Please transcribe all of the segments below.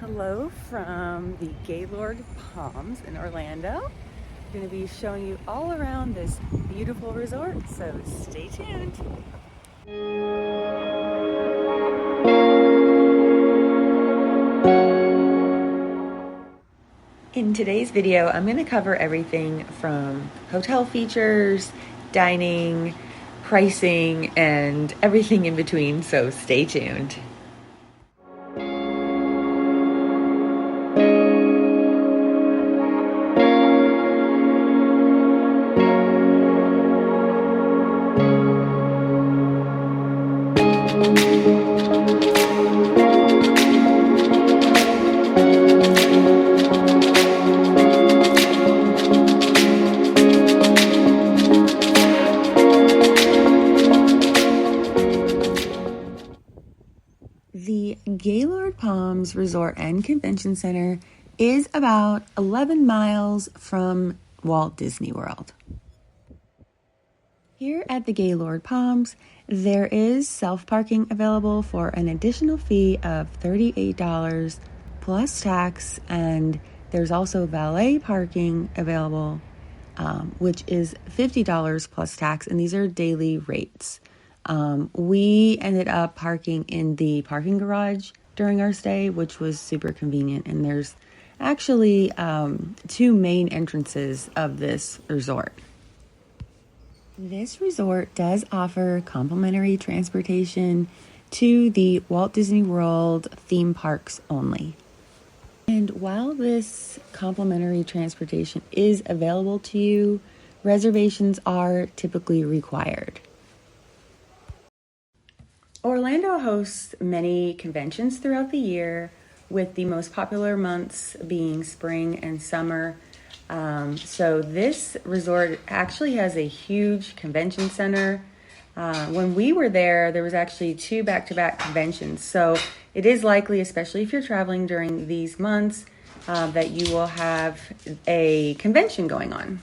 Hello from the Gaylord Palms in Orlando. I'm going to be showing you all around this beautiful resort, so stay tuned. In today's video, I'm going to cover everything from hotel features, dining, pricing, and everything in between, so stay tuned. The Gaylord Palms Resort and Convention Center is about 11 miles from Walt Disney World. Here at the Gaylord Palms, there is self-parking available for an additional fee of $38 plus tax, and there's also valet parking available, which is $50 plus tax, and these are daily rates. We ended up parking in the parking garage during our stay, which was super convenient. And there's actually two main entrances of this resort. This resort does offer complimentary transportation to the Walt Disney World theme parks only. And while this complimentary transportation is available to you, reservations are typically required. Orlando hosts many conventions throughout the year, with the most popular months being spring and summer. So this resort actually has a huge convention center. When we were there was actually 2 back-to-back conventions. So it is likely, especially if you're traveling during these months, that you will have a convention going on.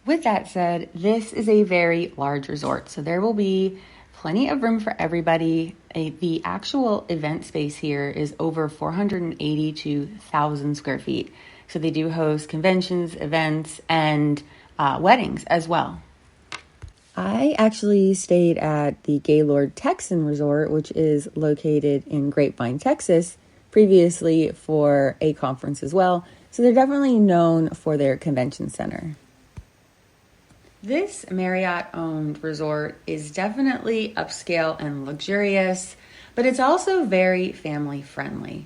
With that said, this is a very large resort, so there will be plenty of room for everybody. The actual event space here is over 482,000 square feet. So they do host conventions, events, and weddings as well. I actually stayed at the Gaylord Texan Resort, which is located in Grapevine, Texas, previously for a conference as well. So they're definitely known for their convention center. This Marriott-owned resort is definitely upscale and luxurious, but it's also very family-friendly.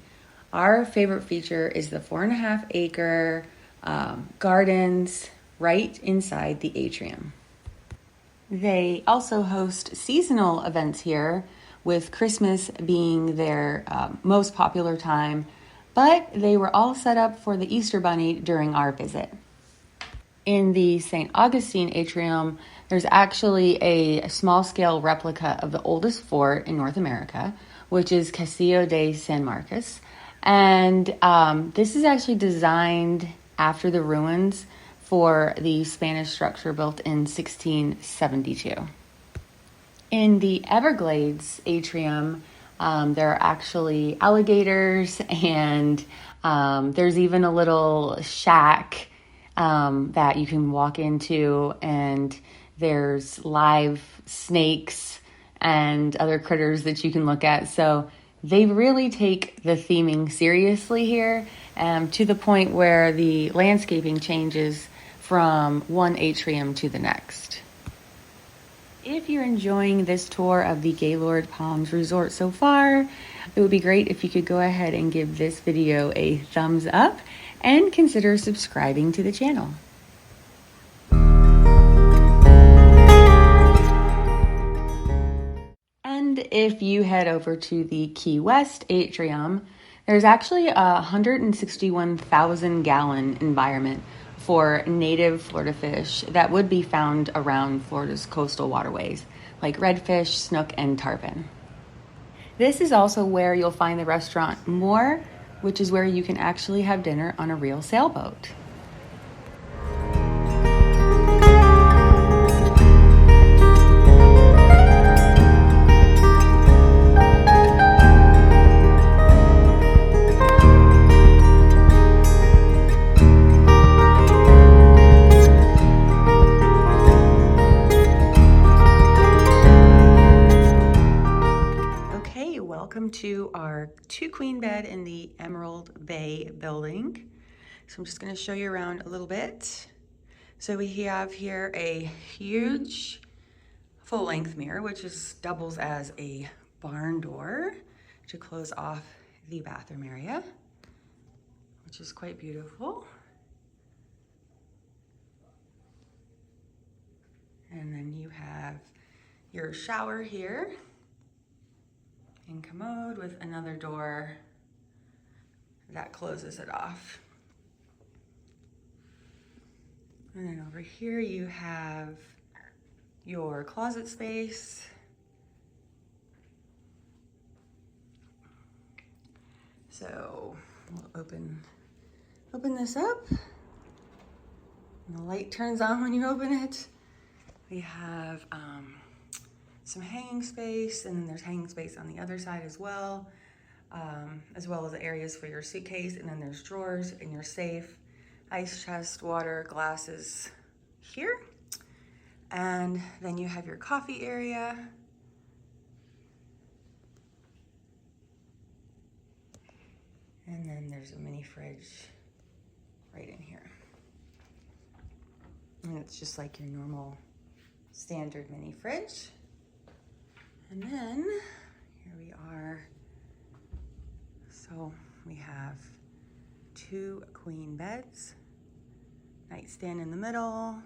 Our favorite feature is the 4.5-acre gardens right inside the Atrium. They also host seasonal events here, with Christmas being their most popular time, but they were all set up for the Easter Bunny during our visit. In the St. Augustine Atrium, there's actually a small-scale replica of the oldest fort in North America, which is Castillo de San Marcos. And this is actually designed after the ruins for the Spanish structure built in 1672. In the Everglades Atrium, there are actually alligators, and there's even a little shack that you can walk into, and there's live snakes and other critters that you can look at. So they really take the theming seriously here, to the point where the landscaping changes from one atrium to the next. If you're enjoying this tour of the Gaylord Palms Resort so far, it would be great if you could go ahead and give this video a thumbs up and consider subscribing to the channel. And if you head over to the Key West Atrium, there's actually a 161,000 gallon environment for native Florida fish that would be found around Florida's coastal waterways, like redfish, snook, and tarpon. This is also where you'll find the restaurant Moore, which is where you can actually have dinner on a real sailboat. to our 2-queen bed in the Emerald Bay building. So I'm just going to show you around a little bit. So we have here a huge full-length mirror, which doubles as a barn door to close off the bathroom area, which is quite beautiful. And then you have your shower here and commode with another door that closes it off. And then over here you have your closet space. So we'll open this up. And the light turns on when you open it. We have some hanging space, and then there's hanging space on the other side as well as areas for your suitcase, and then there's drawers in your safe, ice chest, water, glasses here. And then you have your coffee area. And then there's a mini fridge right in here. And it's just like your normal standard mini fridge. And then here we are. So we have 2 queen beds, nightstand in the middle,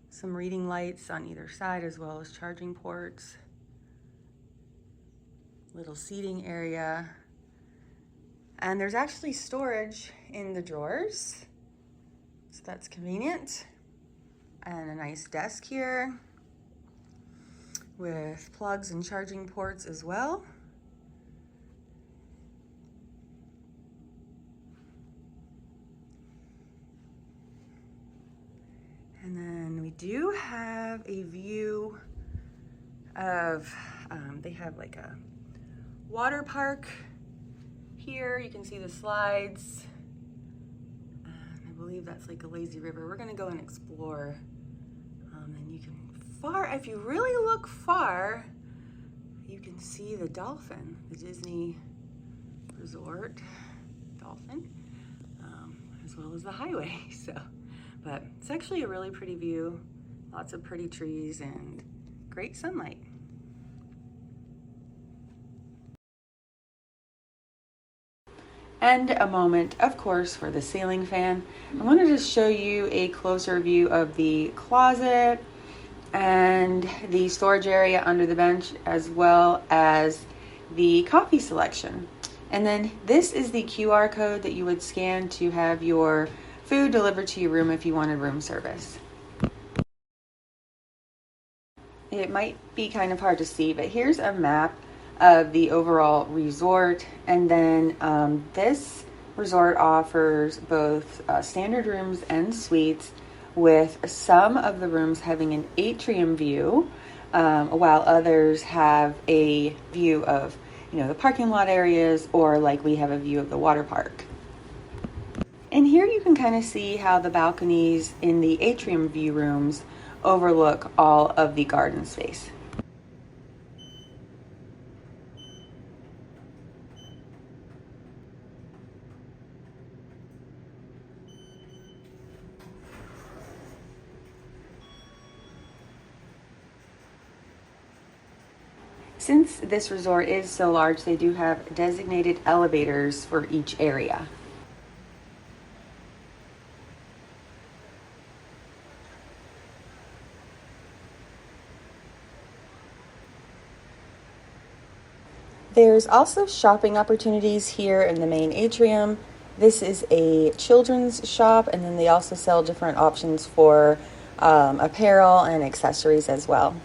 some reading lights on either side as well as charging ports, little seating area, and there's actually storage in the drawers, so that's convenient. And a nice desk here with plugs and charging ports as well. And then we do have a view of, they have like a water park here. You can see the slides. I believe that's like a lazy river. We're gonna go and explore. And you can if you really look far, you can see the dolphin, the Disney Resort dolphin, as well as the highway. But it's actually a really pretty view, lots of pretty trees and great sunlight. And a moment, of course, for the ceiling fan. I wanted to show you a closer view of the closet and the storage area under the bench, as well as the coffee selection. And then this is the QR code that you would scan to have your food delivered to your room if you wanted room service. It might be kind of hard to see, but here's a map of the overall resort. And then this resort offers both standard rooms and suites, with some of the rooms having an atrium view, while others have a view of, the parking lot areas, or like we have a view of the water park. And here you can kind of see how the balconies in the atrium view rooms overlook all of the garden space. Since this resort is so large, they do have designated elevators for each area. There's also shopping opportunities here in the main atrium. This is a children's shop, and then they also sell different options for apparel and accessories as well.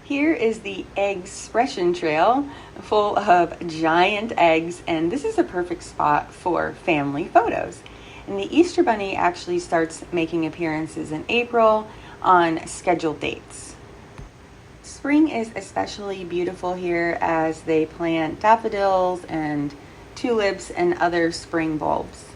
Here is the Expression Trail, full of giant eggs, and this is a perfect spot for family photos. And the Easter Bunny actually starts making appearances in April on scheduled dates. Spring is especially beautiful here as they plant daffodils and tulips and other spring bulbs.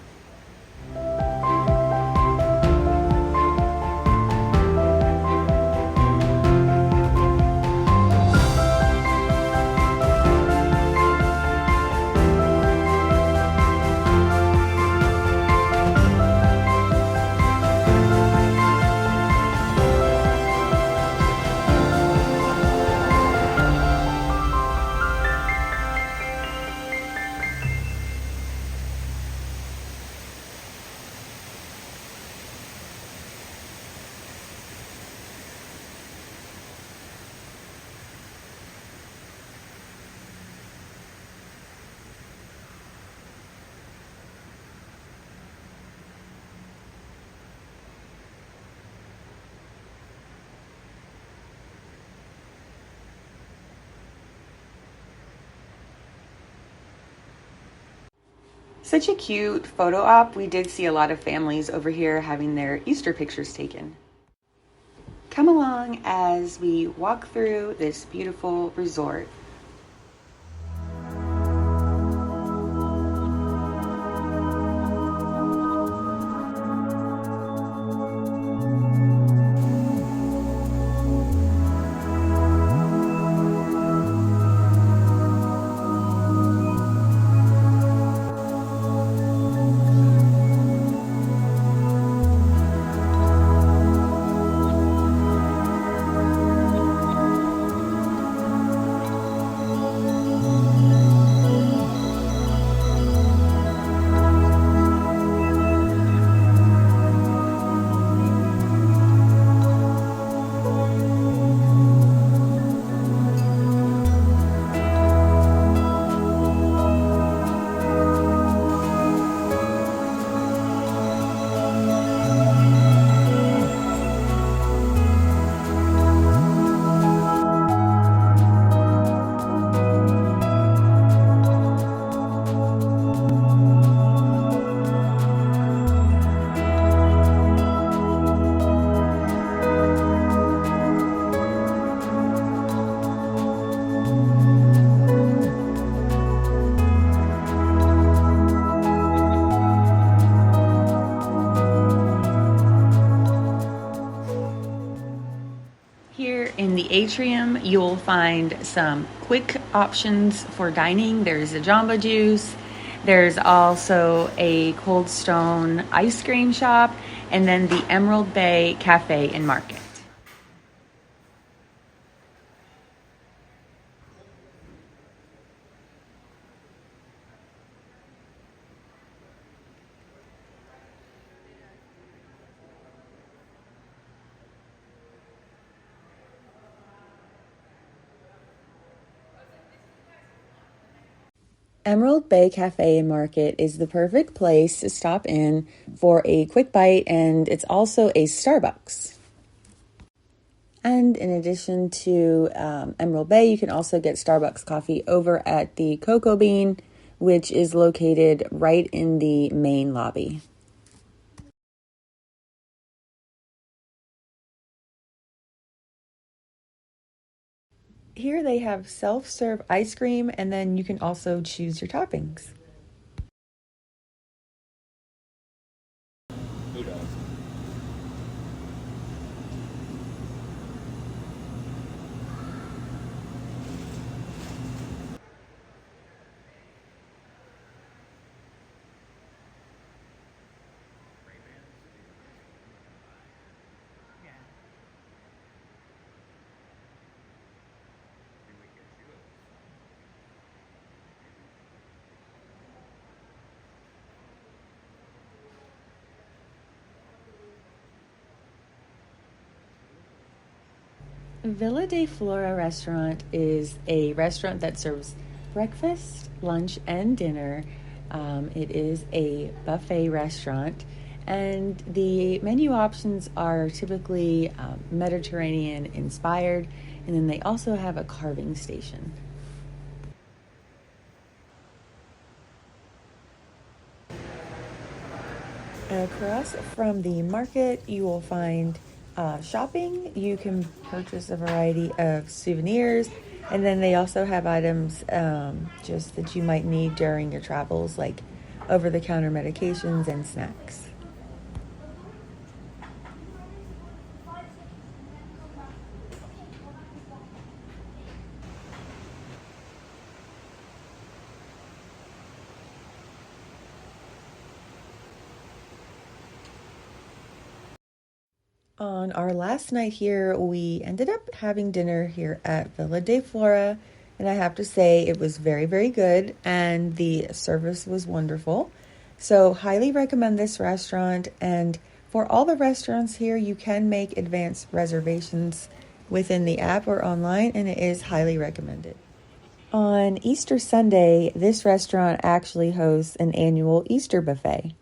Such a cute photo op. We did see a lot of families over here having their Easter pictures taken. Come along as we walk through this beautiful resort. Here in the Atrium, you'll find some quick options for dining. There's a Jamba Juice. There's also a Cold Stone ice cream shop, and then the Emerald Bay Cafe and Market. Emerald Bay Cafe and Market is the perfect place to stop in for a quick bite, and it's also a Starbucks. And in addition to Emerald Bay, you can also get Starbucks coffee over at the Cocoa Bean, which is located right in the main lobby. Here they have self-serve ice cream, and then you can also choose your toppings. Who does? Villa de Flora restaurant is a restaurant that serves breakfast, lunch, and dinner. It is a buffet restaurant, and the menu options are typically Mediterranean inspired, and then they also have a carving station. Across from the market, you will find shopping, you can purchase a variety of souvenirs, and then they also have items just that you might need during your travels, like over the counter medications and snacks. On our last night here, we ended up having dinner here at Villa de Flora, and I have to say it was very, very good, and the service was wonderful. So, highly recommend this restaurant. And for all the restaurants here, you can make advanced reservations within the app or online, and it is highly recommended. On Easter Sunday, this restaurant actually hosts an annual Easter buffet.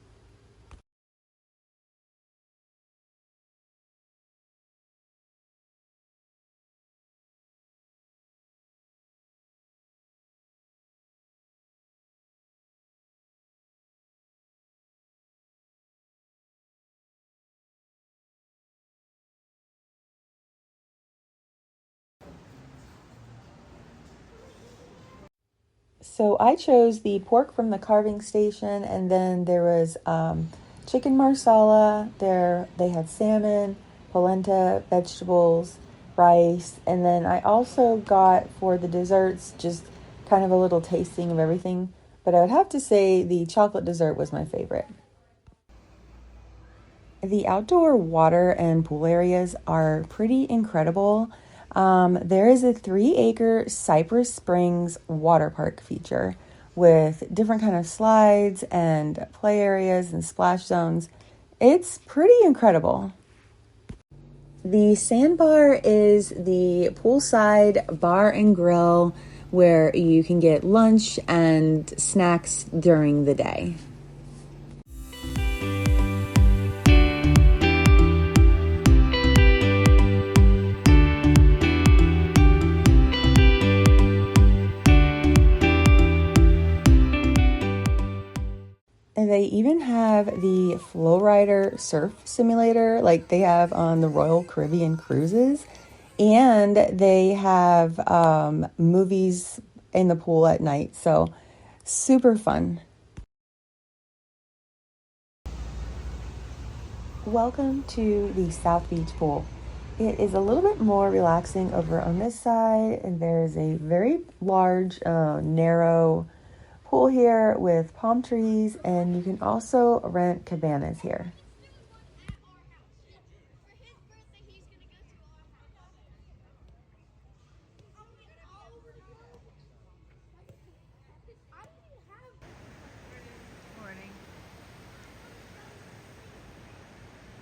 So I chose the pork from the carving station, and then there was chicken marsala. There they had salmon, polenta, vegetables, rice, and then I also got for the desserts just kind of a little tasting of everything. But I would have to say the chocolate dessert was my favorite. The outdoor water and pool areas are pretty incredible. There is a 3-acre Cypress Springs water park feature with different kind of slides and play areas and splash zones. It's pretty incredible. The Sandbar is the poolside bar and grill where you can get lunch and snacks during the day. And they even have the Flowrider surf simulator like they have on the Royal Caribbean cruises. And they have movies in the pool at night. So super fun. Welcome to the South Beach pool. It is a little bit more relaxing over on this side, and there's a very large, narrow pool here with palm trees, and you can also rent cabanas here.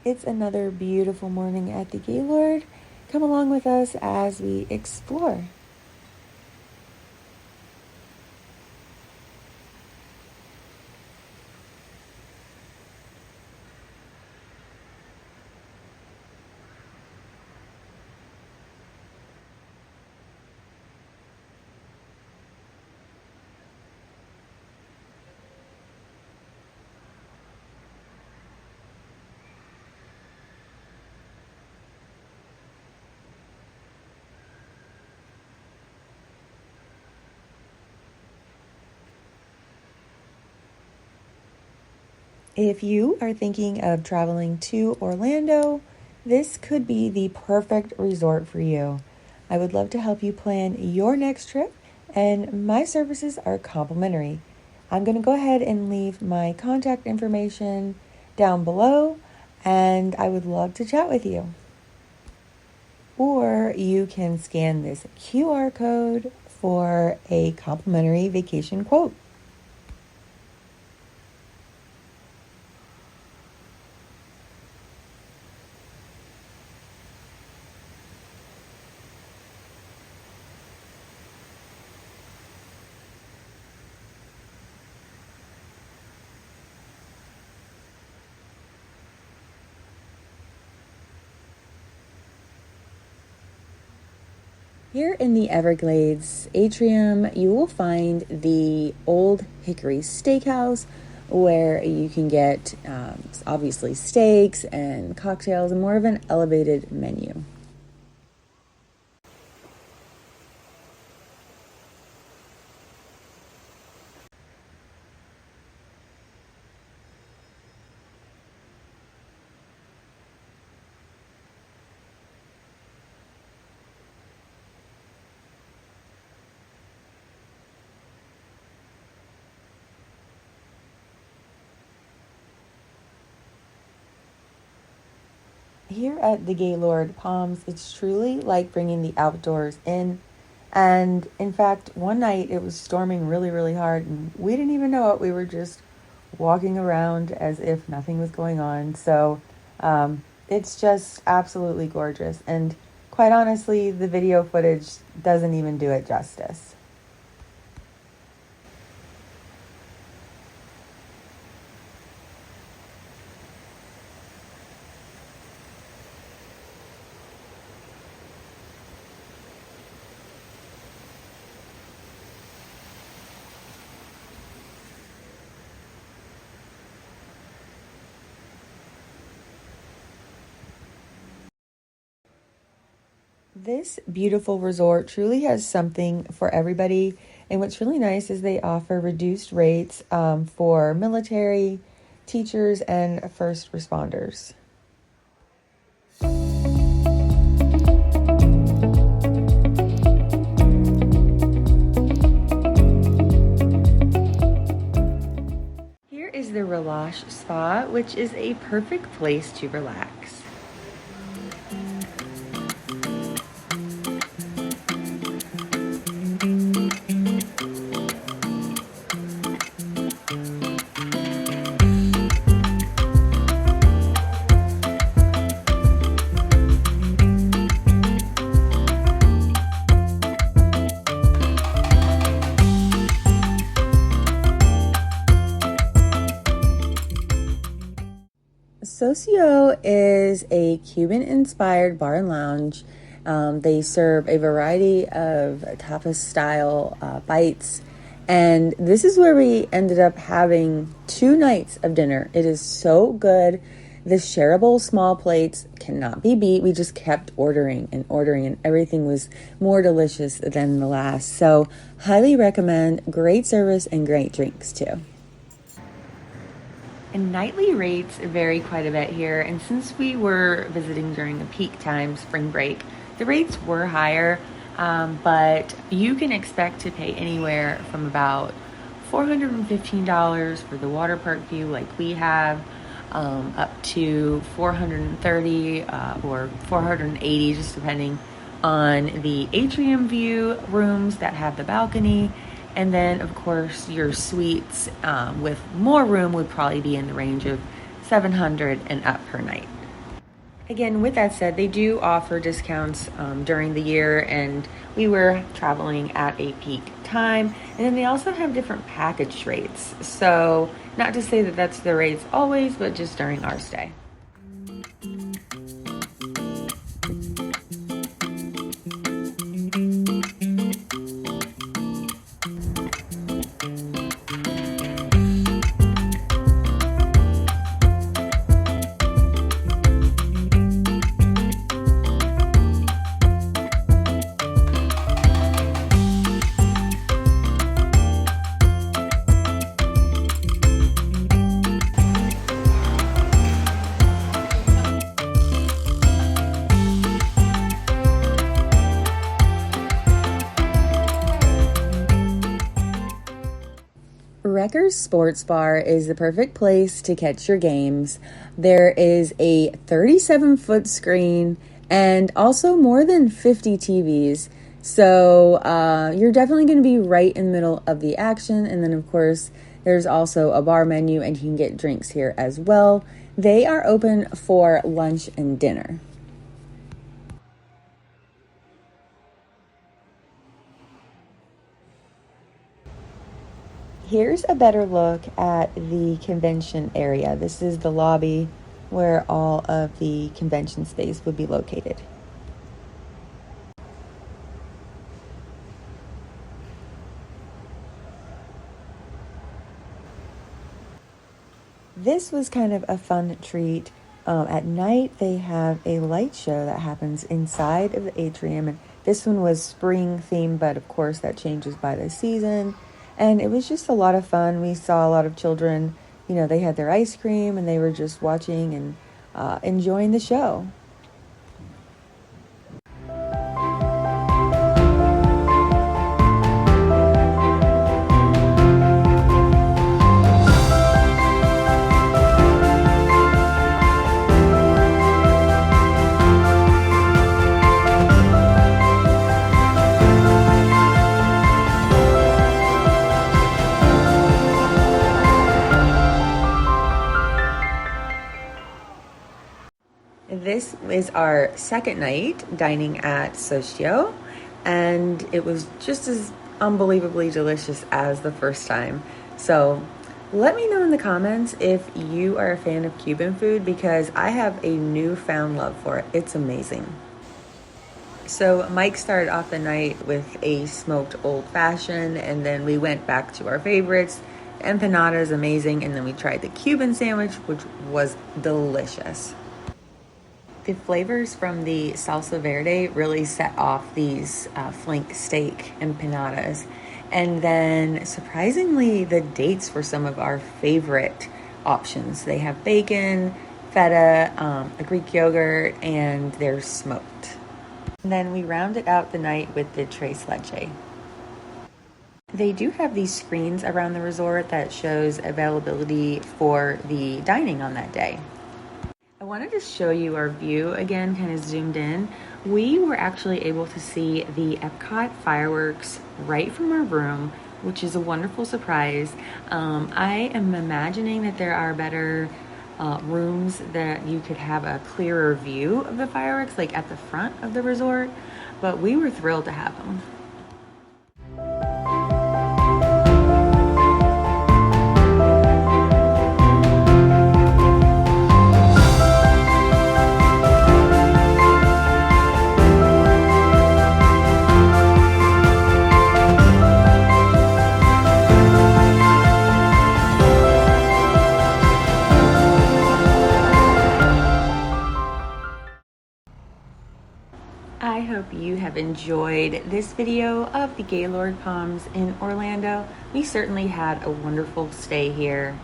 It's another beautiful morning at the Gaylord. Come along with us as we explore. If you are thinking of traveling to Orlando, this could be the perfect resort for you. I would love to help you plan your next trip, and my services are complimentary. I'm going to go ahead and leave my contact information down below, and I would love to chat with you. Or you can scan this QR code for a complimentary vacation quote. Here in the Everglades Atrium, you will find the Old Hickory Steakhouse, where you can get obviously steaks and cocktails and more of an elevated menu. Here at the Gaylord Palms, it's truly like bringing the outdoors in. And in fact, one night it was storming really, really hard, and we didn't even know it. We were just walking around as if nothing was going on. So it's just absolutely gorgeous. And quite honestly, the video footage doesn't even do it justice. This beautiful resort truly has something for everybody. And what's really nice is they offer reduced rates for military, teachers, and first responders. Here is the Relax Spa, which is a perfect place to relax. Socio is a Cuban-inspired bar and lounge. They serve a variety of tapas-style bites, and this is where we ended up having 2 nights of dinner. It is so good. The shareable small plates cannot be beat. We just kept ordering, and everything was more delicious than the last. So, highly recommend. Great service and great drinks, too. And nightly rates vary quite a bit here, and since we were visiting during a peak time, spring break, the rates were higher, but you can expect to pay anywhere from about $415 for the water park view like we have, up to $430 or $480, just depending on the Atrium view rooms that have the balcony. And then, of course, your suites with more room would probably be in the range of $700 and up per night. Again, with that said, they do offer discounts during the year, and we were traveling at a peak time. And then they also have different package rates. So, not to say that that's the rates always, but just during our stay. Wrecker's Sports Bar is the perfect place to catch your games. There is a 37-foot screen and also more than 50 TVs. So you're definitely going to be right in the middle of the action. And then, of course, there's also a bar menu, and you can get drinks here as well. They are open for lunch and dinner. Here's a better look at the convention area. This is the lobby where all of the convention space would be located. This was kind of a fun treat. At night, they have a light show that happens inside of the atrium, and this one was spring themed, but of course that changes by the season. And it was just a lot of fun. We saw a lot of children, they had their ice cream and they were just watching and enjoying the show. This is our second night dining at Socio, and it was just as unbelievably delicious as the first time. So let me know in the comments if you are a fan of Cuban food, because I have a newfound love for it. It's amazing. So Mike started off the night with a smoked old fashioned, and then we went back to our favorites. Empanada is amazing, and then we tried the Cuban sandwich, which was delicious. The flavors from the salsa verde really set off these flank steak empanadas. And then surprisingly, the dates were some of our favorite options. They have bacon, feta, a Greek yogurt, and they're smoked. And then we rounded out the night with the tres leche. They do have these screens around the resort that shows availability for the dining on that day. I wanted to show you our view again, kind of zoomed in. We were actually able to see the Epcot fireworks right from our room, which is a wonderful surprise. I am imagining that there are better rooms that you could have a clearer view of the fireworks, like at the front of the resort, but we were thrilled to have them. I hope you have enjoyed this video of the Gaylord Palms in Orlando. We certainly had a wonderful stay here.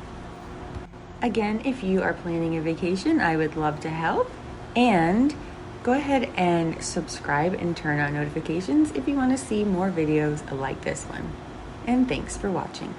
Again, if you are planning a vacation, I would love to help. And go ahead and subscribe and turn on notifications if you want to see more videos like this one. And thanks for watching.